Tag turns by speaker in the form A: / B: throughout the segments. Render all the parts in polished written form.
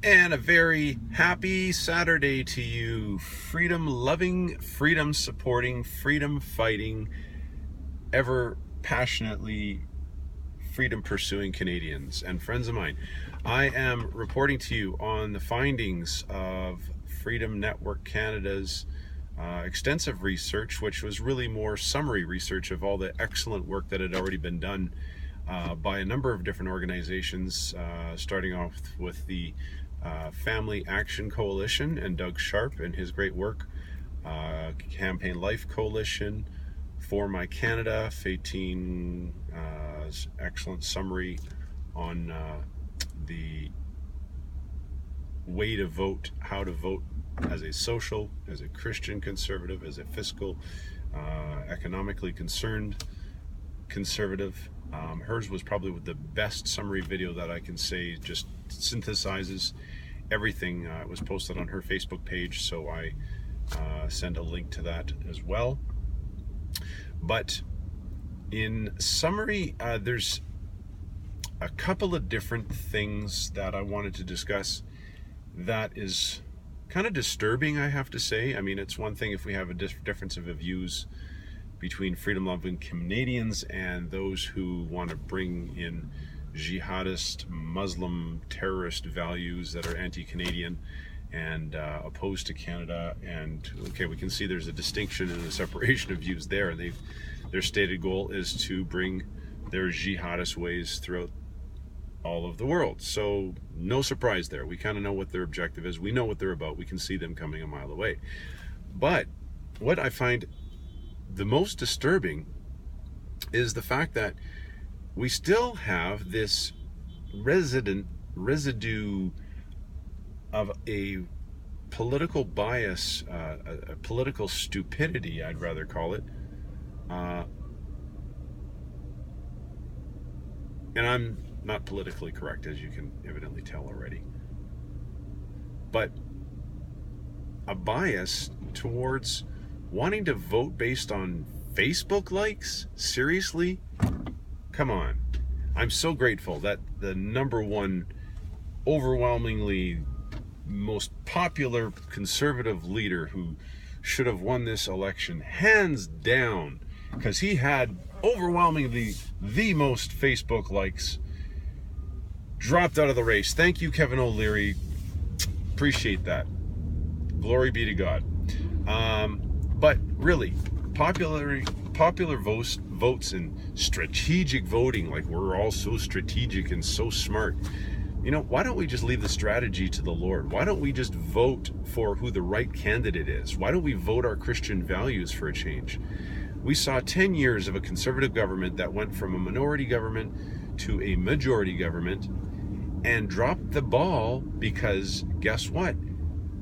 A: And a very happy Saturday to you, freedom-loving, freedom-supporting, freedom-fighting, ever passionately freedom-pursuing Canadians and friends of mine. I am reporting to you on the findings of Freedom Network Canada's extensive research, which was really more summary research of all the excellent work that had already been done by a number of different organizations, starting off with the Family Action Coalition and Doug Sharp and his great work, Campaign Life Coalition, For My Canada, Fétine, excellent summary on the way to vote, how to vote as a social, as a Christian conservative, as a fiscal, economically concerned conservative. Hers was probably the best summary video that I can say, just synthesizes everything. It was posted on her Facebook page, so I send a link to that as well. But in summary, there's a couple of different things that I wanted to discuss that is kind of disturbing, I have to say. I mean, it's one thing if we have a difference of views between freedom-loving Canadians and those who want to bring in jihadist, Muslim, terrorist values that are anti-Canadian and opposed to Canada. And okay, we can see there's a distinction and a separation of views there. And their stated goal is to bring their jihadist ways throughout all of the world. So no surprise there. We kind of know what their objective is. We know what they're about. We can see them coming a mile away. But what I find the most disturbing is the fact that we still have this residue of a political bias, a political stupidity, I'd rather call it. And I'm not politically correct, as you can evidently tell already. But a bias towards wanting to vote based on Facebook likes? Seriously? Come on. I'm so grateful that the number one, overwhelmingly most popular conservative leader who should have won this election, hands down, because he had overwhelmingly the most Facebook likes, dropped out of the race. Thank you, Kevin O'Leary. Appreciate that. Glory be to God. But really, popular votes and strategic voting, like we're all so strategic and so smart. You know, why don't we just leave the strategy to the Lord? Why don't we just vote for who the right candidate is? Why don't we vote our Christian values for a change? We saw 10 years of a conservative government that went from a minority government to a majority government and dropped the ball because, guess what?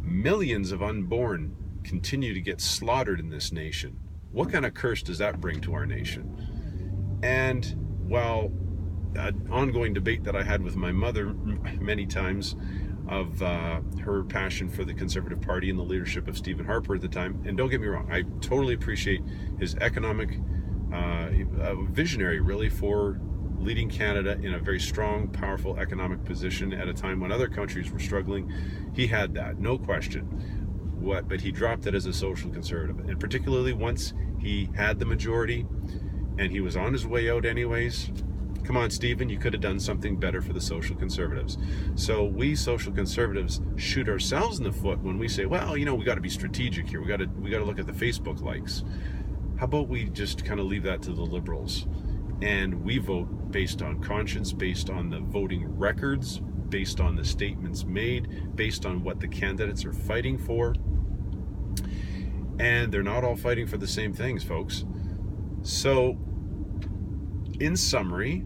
A: Millions of unborn continue to get slaughtered in this nation. What kind of curse does that bring to our nation? And while an ongoing debate that I had with my mother many times of her passion for the Conservative Party and the leadership of Stephen Harper at the time, and don't get me wrong, I totally appreciate his economic visionary, really, for leading Canada in a very strong, powerful economic position at a time when other countries were struggling. He had that, no question. But he dropped it as a social conservative, and particularly once he had the majority and he was on his way out anyways. Come on, Stephen, you could have done something better for the social conservatives. So we social conservatives shoot ourselves in the foot when we say, well, you know, we got to be strategic here. We got to look at the Facebook likes. How about we just kind of leave that to the liberals, and we vote based on conscience, based on the voting records, based on the statements made, based on what the candidates are fighting for. And they're not all fighting for the same things, folks. So, in summary,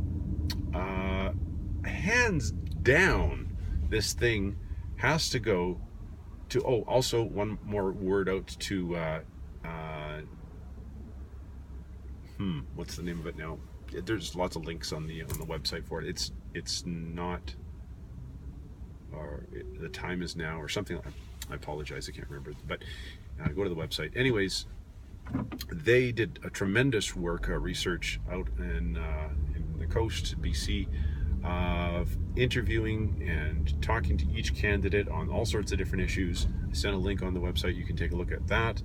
A: hands down, this thing has to go to, oh, also one more word out to, what's the name of it now? There's lots of links on the website for it. It's not, or the time is now, or something. I apologize, I can't remember, but go to the website. Anyways, they did a tremendous work, research out in the coast, BC, of interviewing and talking to each candidate on all sorts of different issues. I sent a link on the website. You can take a look at that.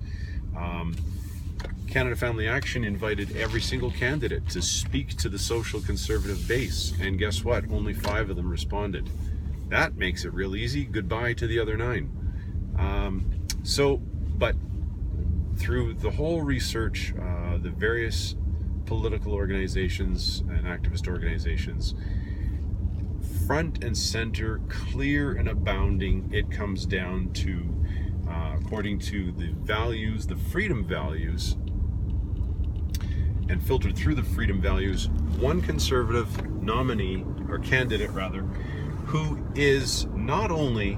A: Canada Family Action invited every single candidate to speak to the social conservative base, and guess what? Only 5 of them responded. That makes it real easy. Goodbye to the other 9. But through the whole research, the various political organizations and activist organizations, front and center, clear and abounding, it comes down to, according to the values, the freedom values, and filtered through the freedom values, one conservative nominee, or candidate rather, who is not only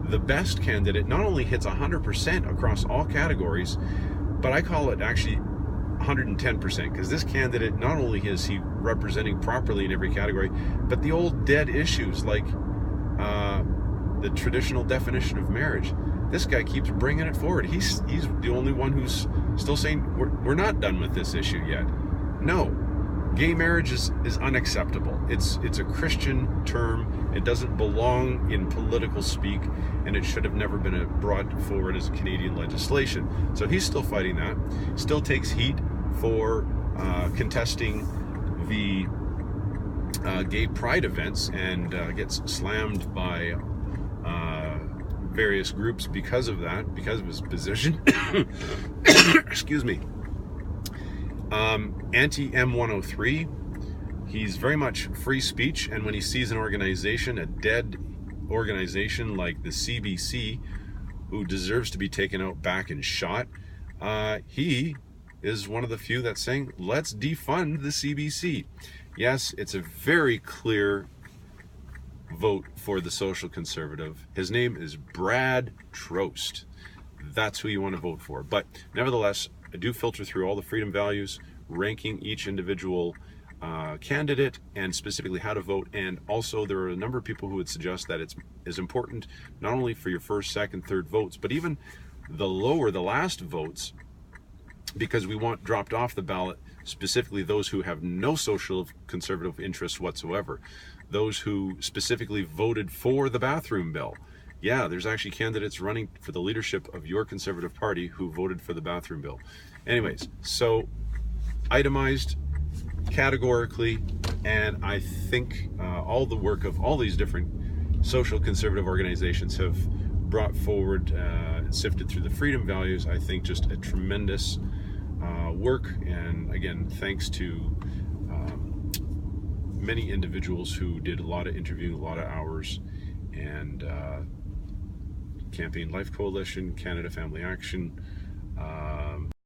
A: the best candidate, not only hits 100% across all categories, but I call it actually 110%, because this candidate, not only is he representing properly in every category, but the old dead issues like the traditional definition of marriage, this guy keeps bringing it forward. He's the only one who's still saying we're not done with this issue yet. No, gay marriage is unacceptable. It's a Christian term. It doesn't belong in political speak, and it should have never been brought forward as Canadian legislation. So he's still fighting that. Still takes heat for contesting the gay pride events, and gets slammed by various groups because of that, because of his position. Excuse me. Anti-M103. He's very much free speech, and when he sees an organization, a dead organization like the CBC, who deserves to be taken out back and shot, he is one of the few that's saying, let's defund the CBC. Yes, it's a very clear vote for the social conservative. His name is Brad Trost. That's who you want to vote for. But nevertheless, I do filter through all the freedom values, ranking each individual candidate, and specifically how to vote. And also, there are a number of people who would suggest that it's important not only for your first, second, third votes, but even the last votes, because we want dropped off the ballot specifically those who have no social conservative interests whatsoever, those who specifically voted for the bathroom bill. Yeah, there's actually candidates running for the leadership of your Conservative Party who voted for the bathroom bill. Anyways, so itemized, categorically, and I think all the work of all these different social conservative organizations have brought forward and sifted through the freedom values. I think just a tremendous work, and again, thanks to many individuals who did a lot of interviewing, a lot of hours, and Campaign Life Coalition, Canada Family Action,